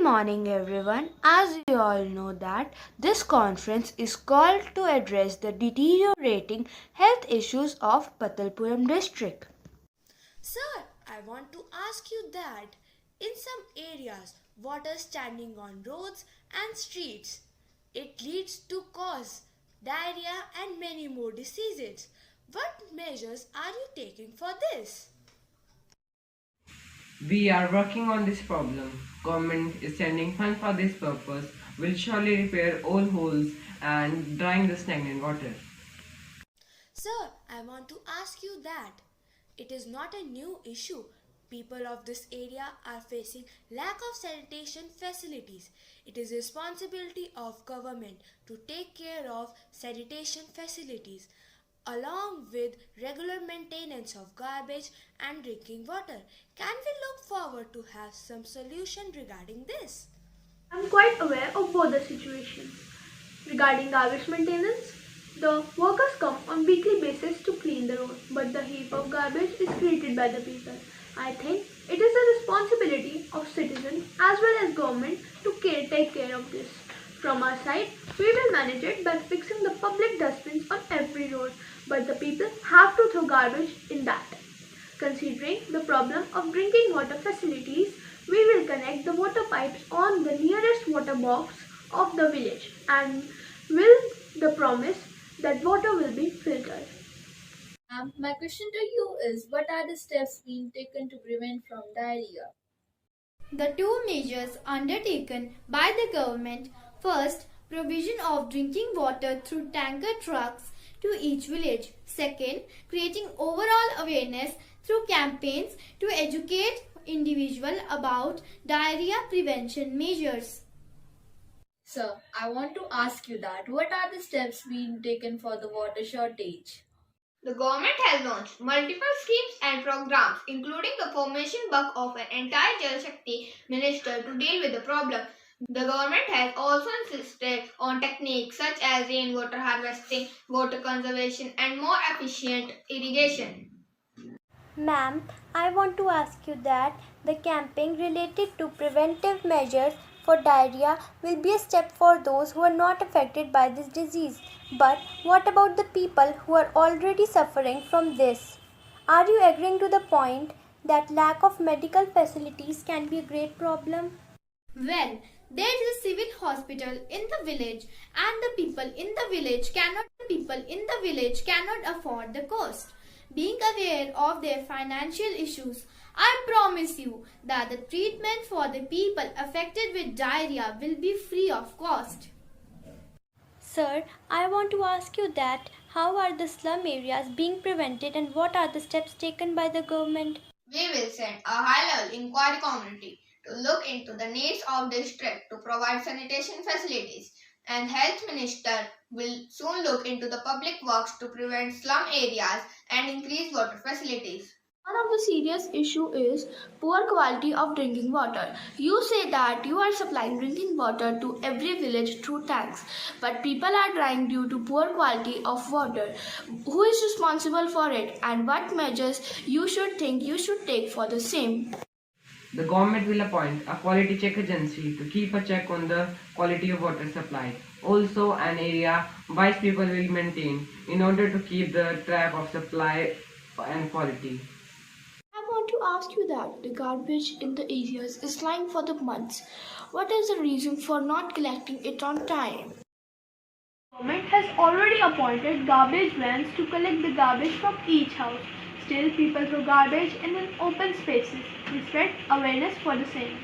morning everyone. As you all know that this conference is called to address the deteriorating health issues of Patalpuram district. Sir, I want to ask you that in some areas water standing on roads and streets, it leads to cause diarrhea and many more diseases. What measures are you taking for this? We are working on this problem. Government is sending funds for this purpose. Will surely repair all holes and drain the stagnant water. Sir, I want to ask you that it is not a new issue. People of this area are facing lack of sanitation facilities. It is responsibility of government to take care of sanitation facilities along with regular maintenance of garbage and drinking water. Can we look forward to have some solution regarding this? I am quite aware of both the situations. Regarding garbage maintenance, the workers come on weekly basis to clean the road, but the heap of garbage is created by the people. I think it is the responsibility of citizens as well as government to take care of this. From our side, we will manage it by fixing the public dustbins on every road, but the people have to throw garbage in that. Considering the problem of drinking water facilities, we will connect the water pipes on the nearest water box of the village and will the promise that water will be filtered. My question to you is, what are the steps being taken to prevent from diarrhea? The two measures undertaken by the government: first, provision of drinking water through tanker trucks to each village; second, creating overall awareness through campaigns to educate individuals about diarrhea prevention measures. Sir, I want to ask you that what are the steps being taken for the water shortage? The government has launched multiple schemes and programs, including the formation work of an entire Jal Shakti minister to deal with the problem. The government has also insisted on techniques such as rainwater harvesting, water conservation, and more efficient irrigation. Ma'am, I want to ask you that the campaign related to preventive measures for diarrhea will be a step for those who are not affected by this disease. But what about the people who are already suffering from this? Are you agreeing to the point that lack of medical facilities can be a great problem? Well, there is a civil hospital in the village and the people in the village cannot afford the cost. Being aware of their financial issues, I promise you that the treatment for the people affected with diarrhea will be free of cost. Sir, I want to ask you that how are the slum areas being prevented and what are the steps taken by the government? We will send a high-level inquiry committee to look into the needs of district to provide sanitation facilities, and Health Minister will soon look into the public works to prevent slum areas and increase water facilities. One of the serious issue is poor quality of drinking water. You say that you are supplying drinking water to every village through tanks, but people are dying due to poor quality of water. Who is responsible for it and what measures you should take for the same? The government will appoint a quality check agency to keep a check on the quality of water supply. Also, an area-wise people will maintain in order to keep the track of supply and quality. I want to ask you that the garbage in the areas is lying for the months. What is the reason for not collecting it on time? Government has already appointed garbage vans to collect the garbage from each house. Still, people throw garbage in open spaces. We spread awareness for the same.